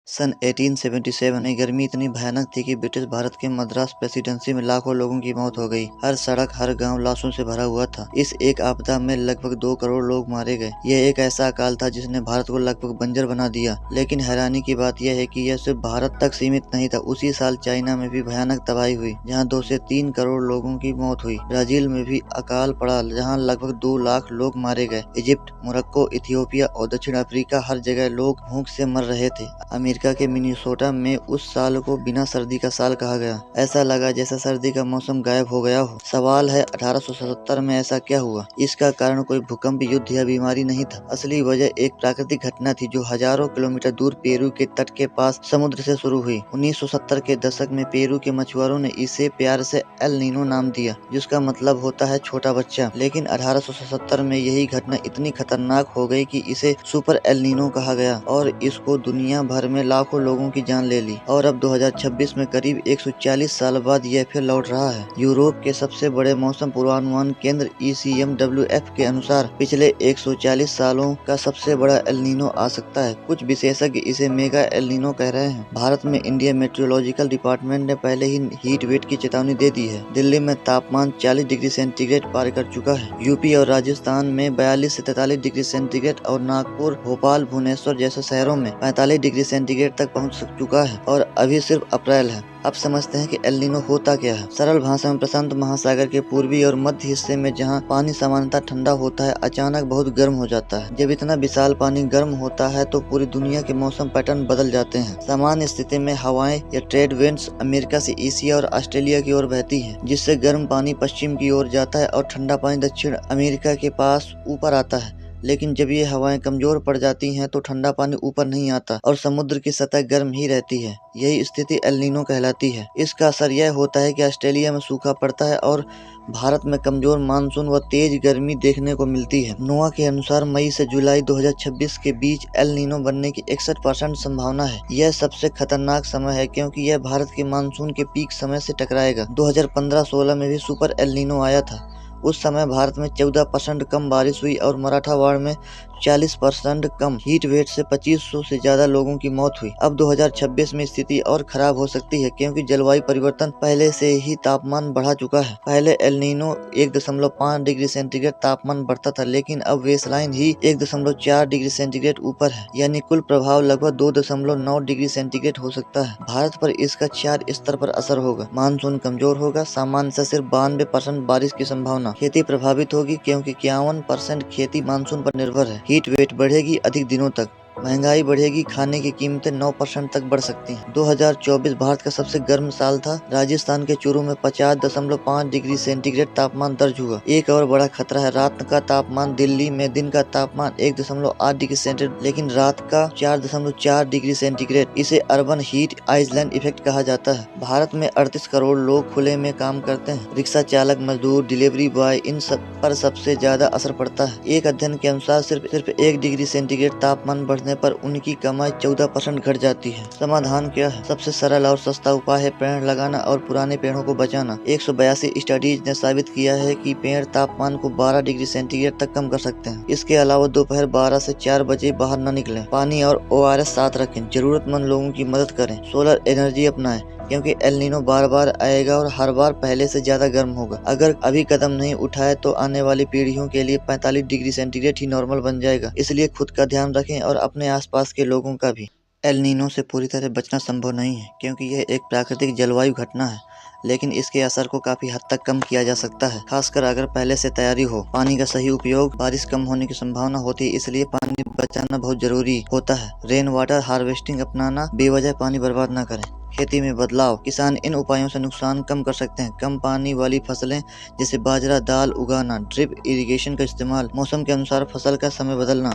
सन 1877 में गर्मी इतनी भयानक थी कि ब्रिटिश भारत के मद्रास प्रेसिडेंसी में लाखों लोगों की मौत हो गई। हर सड़क, हर गांव लाशों से भरा हुआ था। इस एक आपदा में लगभग 2 करोड़ लोग मारे गए। यह एक ऐसा अकाल था जिसने भारत को लगभग बंजर बना दिया। लेकिन हैरानी की बात यह है कि यह सिर्फ भारत तक सीमित नहीं था। उसी साल चाइना में भी भयानक तबाही हुई, जहाँ 2 से 3 करोड़ लोगों की मौत हुई। ब्राजील में भी अकाल पड़ा, जहाँ लगभग 2 लाख लोग मारे गए। इजिप्ट, मोरक्को, इथियोपिया और दक्षिण अफ्रीका, हर जगह लोग भूख से मर रहे थे। अमेरिका के मिनेसोटा में उस साल को बिना सर्दी का साल कहा गया। ऐसा लगा जैसा सर्दी का मौसम गायब हो गया हो। सवाल है, 1877 में ऐसा क्या हुआ? इसका कारण कोई भूकंप, युद्ध या बीमारी नहीं था। असली वजह एक प्राकृतिक घटना थी जो हजारों किलोमीटर दूर पेरू के तट के पास समुद्र से शुरू हुई। 1970 के दशक में पेरू के मछुआरों ने इसे प्यार से एल नीनो नाम दिया, जिसका मतलब होता है छोटा बच्चा। लेकिन 1877 में यही घटना इतनी खतरनाक हो गई कि इसे सुपर एल नीनो कहा गया और इसको दुनिया भर में लाखों लोगों की जान ले ली। और अब 2026 में करीब 140 साल बाद यह फिर लौट रहा है। यूरोप के सबसे बड़े मौसम पूर्वानुमान केंद्र ECMWF के अनुसार पिछले 140 सालों का सबसे बड़ा एल नीनो आ सकता है। कुछ विशेषज्ञ इसे मेगा एल नीनो कह रहे हैं। भारत में इंडियन मेट्रोलॉजिकल डिपार्टमेंट ने पहले ही हीट वेव की चेतावनी दे दी है। दिल्ली में तापमान 40 डिग्री सेंटीग्रेड पार कर चुका है। यूपी और राजस्थान में 42 से 43 डिग्री सेंटीग्रेड और नागपुर, भोपाल, भुवनेश्वर जैसे शहरों में 45 डिग्री सेंटीग्रेड तक पहुंच चुका है। और अभी सिर्फ अप्रैल है। अब समझते हैं कि एल नीनो होता क्या है। सरल भाषा में प्रशांत महासागर के पूर्वी और मध्य हिस्से में जहां पानी सामान्यतः ठंडा होता है, अचानक बहुत गर्म हो जाता है। जब इतना विशाल पानी गर्म होता है तो पूरी दुनिया के मौसम पैटर्न बदल जाते हैं। सामान्य स्थिति में हवाएं या ट्रेड विंड्स अमेरिका से एशिया और ऑस्ट्रेलिया की ओर बहती हैं, जिससे गर्म पानी पश्चिम की ओर जाता है और ठंडा पानी दक्षिण अमेरिका के पास ऊपर आता है। लेकिन जब ये हवाएं कमजोर पड़ जाती हैं तो ठंडा पानी ऊपर नहीं आता और समुद्र की सतह गर्म ही रहती है। यही स्थिति एल नीनो कहलाती है। इसका असर यह होता है कि ऑस्ट्रेलिया में सूखा पड़ता है और भारत में कमजोर मानसून व तेज गर्मी देखने को मिलती है। नोआ के अनुसार मई से जुलाई 2026 के बीच एल नीनो बनने की 61% संभावना है। यह सबसे खतरनाक समय है क्योंकि यह भारत के मानसून के पीक समय से टकराएगा। 2015-16 में भी सुपर एल नीनो आया था। उस समय भारत में 14% कम बारिश हुई और मराठवाड़ में 40% कम। हीट वेव से 2500 से ज्यादा लोगों की मौत हुई। अब 2026 में स्थिति और खराब हो सकती है क्योंकि जलवायु परिवर्तन पहले से ही तापमान बढ़ा चुका है। पहले एल नीनो 1.5 डिग्री सेंटीग्रेड तापमान बढ़ता था, लेकिन अब बेसलाइन ही 1.4 डिग्री सेंटीग्रेड ऊपर है, यानी कुल प्रभाव लगभग 2.9 डिग्री सेंटीग्रेड हो सकता है। भारत पर इसका 4 स्तर पर असर होगा। मानसून कमजोर होगा, सामान्य से सिर्फ 92% बारिश की संभावना। खेती प्रभावित होगी क्योंकि 51% खेती मानसून पर निर्भर है। हीट वेव बढ़ेगी अधिक दिनों तक। महंगाई बढ़ेगी, खाने की कीमतें 9% तक बढ़ सकती हैं। 2024 भारत का सबसे गर्म साल था। राजस्थान के चूरू में 50.5 डिग्री सेंटीग्रेड तापमान दर्ज हुआ। एक और बड़ा खतरा है रात का तापमान। दिल्ली में दिन का तापमान 1.8 डिग्री सेंटीग्रेड, लेकिन रात का 4.4 डिग्री सेंटीग्रेड। इसे अर्बन हीट आइलैंड इफेक्ट कहा जाता है। भारत में 38 करोड़ लोग खुले में काम करते हैं। रिक्शा चालक, मजदूर, डिलीवरी बॉय, इन सब पर सबसे ज्यादा असर पड़ता है। एक अध्ययन के अनुसार सिर्फ 1 डिग्री सेंटीग्रेड तापमान बढ़ने पर उनकी कमाई 14% घट जाती है। समाधान क्या है? सबसे सरल और सस्ता उपाय है पेड़ लगाना और पुराने पेड़ों को बचाना। 182 स्टडीज ने साबित किया है कि पेड़ तापमान को 12 डिग्री सेंटीग्रेड तक कम कर सकते हैं। इसके अलावा दोपहर 12 से 4 बजे बाहर न निकलें। पानी और ORS साथ रखें। जरूरतमंद लोगों की मदद करें। सोलर एनर्जी अपनाएं क्योंकि एल नीनो बार बार आएगा और हर बार पहले से ज्यादा गर्म होगा। अगर अभी कदम नहीं उठाए तो आने वाली पीढ़ियों के लिए 45 डिग्री सेंटीग्रेड ही नॉर्मल बन जाएगा। इसलिए खुद का ध्यान रखें और अपने आसपास के लोगों का भी। एल नीनो से पूरी तरह बचना संभव नहीं है क्योंकि यह एक प्राकृतिक जलवायु घटना है, लेकिन इसके असर को काफी हद तक कम किया जा सकता है, खासकर अगर पहले से तैयारी हो। पानी का सही उपयोग, बारिश कम होने की संभावना होती है, इसलिए पानी बचाना बहुत जरूरी होता है। रेन वाटर हार्वेस्टिंग अपनाना, बेवजह पानी बर्बाद न करें। खेती में बदलाव, किसान इन उपायों से नुकसान कम कर सकते हैं। कम पानी वाली फसलें जैसे बाजरा, दाल उगाना, ड्रिप इरिगेशन का इस्तेमाल, मौसम के अनुसार फसल का समय बदलना।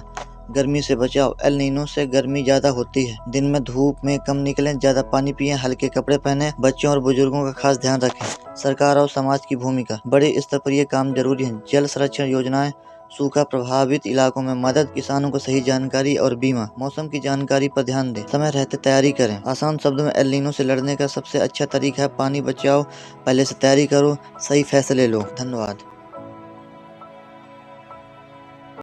गर्मी से बचाव, एल नीनो से गर्मी ज्यादा होती है। दिन में धूप में कम निकलें, ज्यादा पानी पिएं, हल्के कपड़े पहनें, बच्चों और बुजुर्गों का खास ध्यान रखें। सरकार और समाज की भूमिका, बड़े स्तर पर ये काम जरूरी है। जल संरक्षण योजनाएं, सूखा प्रभावित इलाकों में मदद, किसानों को सही जानकारी और बीमा, मौसम की जानकारी पर ध्यान दें, समय रहते तैयारी करें। आसान शब्दों में एल नीनो से लड़ने का सबसे अच्छा तरीका है पानी बचाओ, पहले से तैयारी करो, सही फैसले लो। धन्यवाद।